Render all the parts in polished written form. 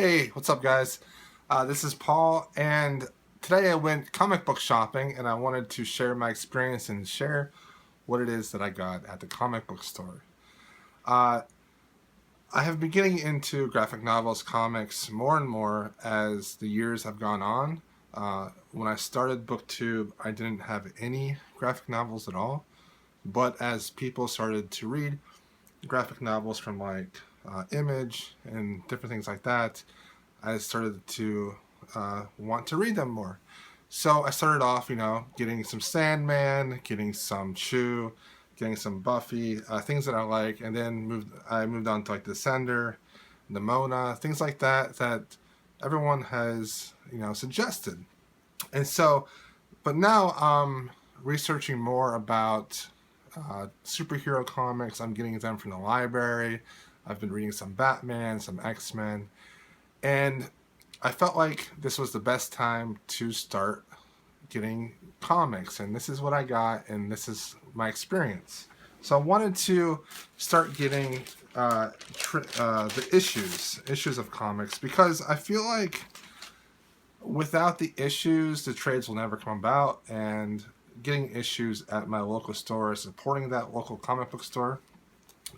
Hey, what's up, guys? This is Paul, and today I went comic book shopping, and I wanted to share my experience and share what it is that I got at the comic book store. Uh, I have been getting into graphic novels, comics more and more as the years have gone on. When I started BookTube, I didn't have any graphic novels at all, but as people started to read graphic novels from Image and different things like that, I started to want to read them more. So I started off, getting some Sandman, getting some Chew, getting some Buffy, things that I like, and then I moved on to like Descender, Nimona, things like that that everyone has, suggested. And so, but now I'm researching more about superhero comics. I'm getting them from the library. I've been reading some Batman, some X-Men, and I felt like this was the best time to start getting comics, and this is what I got, and this is my experience. So I wanted to start getting the issues of comics, because I feel like without the issues, the trades will never come about, and getting issues at my local store, supporting that local comic book store,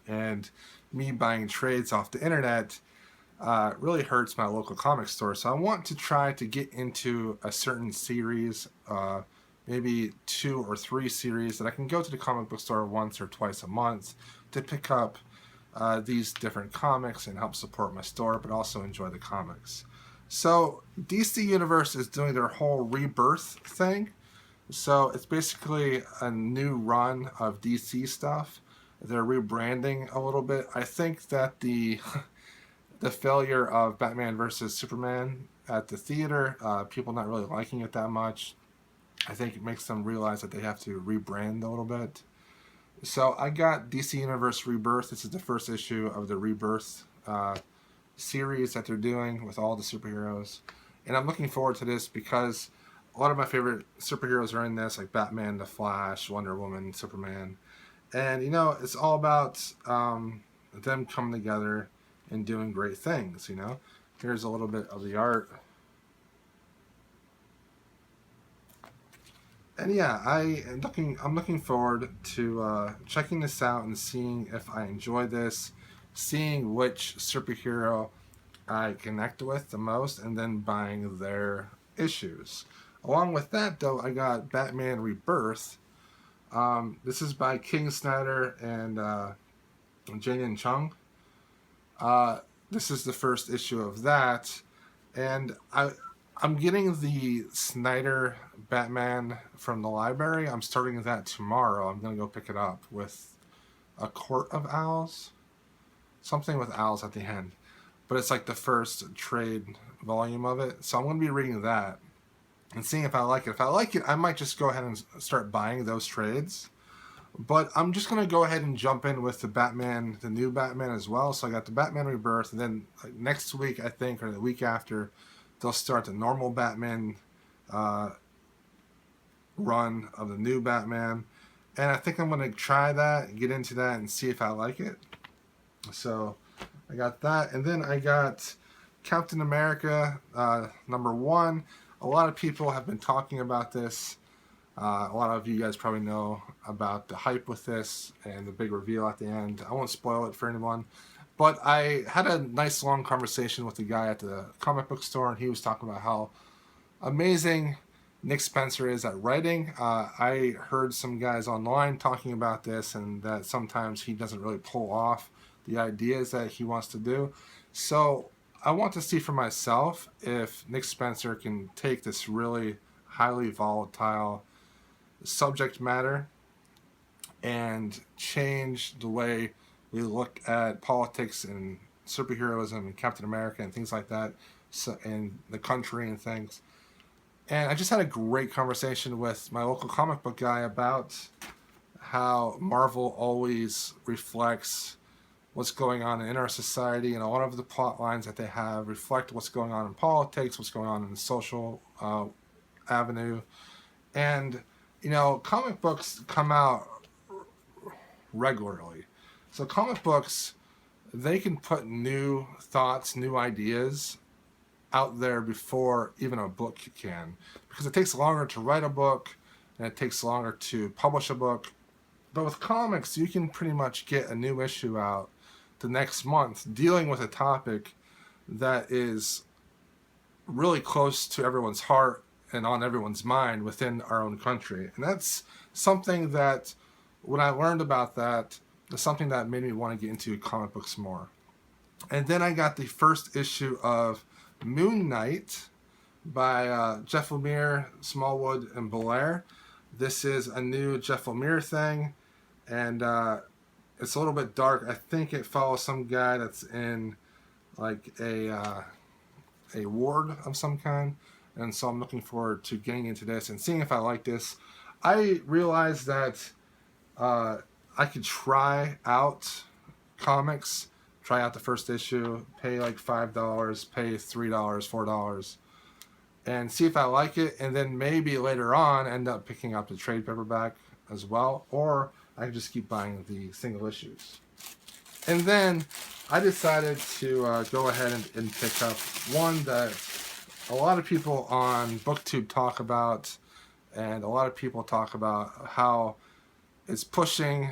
and me buying trades off the internet really hurts my local comic store. So I want to try to get into a certain series, maybe 2 or 3 series that I can go to the comic book store once or twice a month to pick up these different comics and help support my store, but also enjoy the comics. So DC Universe is doing their whole Rebirth thing. So it's basically a new run of DC stuff. They're rebranding a little bit. I think that the failure of Batman versus Superman at the theater, people not really liking it that much, I think it makes them realize that they have to rebrand a little bit. So I got DC Universe Rebirth. This is the first issue of the Rebirth series that they're doing with all the superheroes. And I'm looking forward to this because a lot of my favorite superheroes are in this, like Batman, The Flash, Wonder Woman, Superman. And, it's all about them coming together and doing great things, Here's a little bit of the art. And yeah, I'm looking forward to checking this out and seeing if I enjoy this, seeing which superhero I connect with the most, and then buying their issues. Along with that, though, I got Batman Rebirth. This is by King Snyder and Jin Chung. This is the first issue of that, and I'm getting the Snyder Batman from the library. I'm starting that tomorrow. I'm gonna go pick it up with a Court of Owls, something with owls at the end, but it's like the first trade volume of it. So I'm gonna be reading that and seeing if I like it. If I like it, I might just go ahead and start buying those trades. But I'm just going to go ahead and jump in with the Batman, the new Batman as well. So I got the Batman Rebirth, and then next week, I think, or the week after, they'll start the normal Batman run of the new Batman. And I think I'm going to try that, get into that, and see if I like it. So I got that. And then I got Captain America #1. A lot of people have been talking about this. A lot of you guys probably know about the hype with this and the big reveal at the end. I won't spoil it for anyone. But I had a nice long conversation with the guy at the comic book store, and he was talking about how amazing Nick Spencer is at writing. I heard some guys online talking about this, and that sometimes he doesn't really pull off the ideas that he wants to do. So I want to see for myself if Nick Spencer can take this really highly volatile subject matter and change the way we look at politics and superheroism and Captain America and things like that, so, and the country and things. And I just had a great conversation with my local comic book guy about how Marvel always reflects what's going on in our society, and a lot of the plot lines that they have reflect what's going on in politics, what's going on in the social avenue. And comic books come out regularly. So comic books, they can put new thoughts, new ideas out there before even a book can, because it takes longer to write a book and it takes longer to publish a book. But with comics, you can pretty much get a new issue out the next month dealing with a topic that is really close to everyone's heart and on everyone's mind within our own country. And that's something that, when I learned about that, is something that made me want to get into comic books more. And then I got the first issue of Moon Knight by Jeff Lemire, Smallwood, and Belair. This is a new Jeff Lemire thing, and it's a little bit dark. I think it follows some guy that's in like a ward of some kind, and so I'm looking forward to getting into this and seeing if I like this. I realized that I could try out comics, try out the first issue, pay like $5, pay $3, $4, and see if I like it, and then maybe later on end up picking up the trade paperback as well, or I can just keep buying the single issues. And then I decided to go ahead and pick up one that a lot of people on BookTube talk about, and a lot of people talk about how it's pushing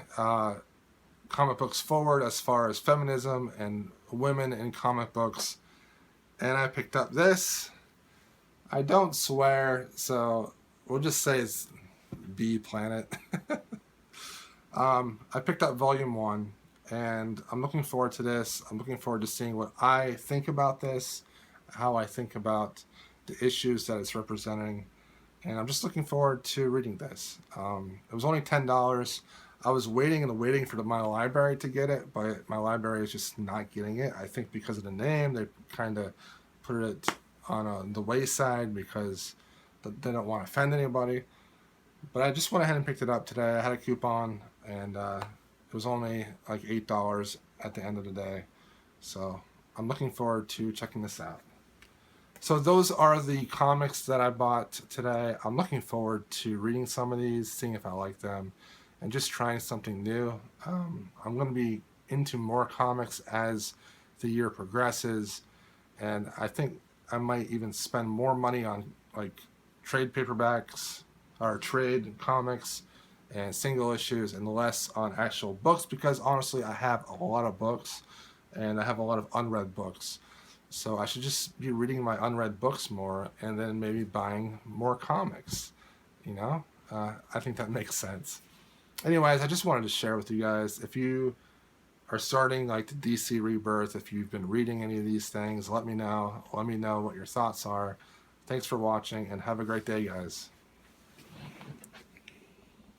comic books forward as far as feminism and women in comic books. And I picked up this. I don't swear, so we'll just say it's B Planet. I picked up Volume 1, and I'm looking forward to this. I'm looking forward to seeing what I think about this, how I think about the issues that it's representing, and I'm just looking forward to reading this. It was only $10. I was waiting and waiting for my library to get it, but my library is just not getting it. I think because of the name, they kind of put it on the wayside because they don't want to offend anybody. But I just went ahead and picked it up today. I had a coupon, and it was only like $8 at the end of the day. So I'm looking forward to checking this out. So those are the comics that I bought today. I'm looking forward to reading some of these, seeing if I like them, and just trying something new. I'm going to be into more comics as the year progresses, and I think I might even spend more money on like trade paperbacks or trade comics and single issues and less on actual books, because honestly I have a lot of books and I have a lot of unread books. So I should just be reading my unread books more and then maybe buying more comics. You know, I think that makes sense. Anyways, I just wanted to share with you guys, if you are starting like the DC Rebirth, if you've been reading any of these things, let me know. Let me know what your thoughts are. Thanks for watching, and have a great day, guys.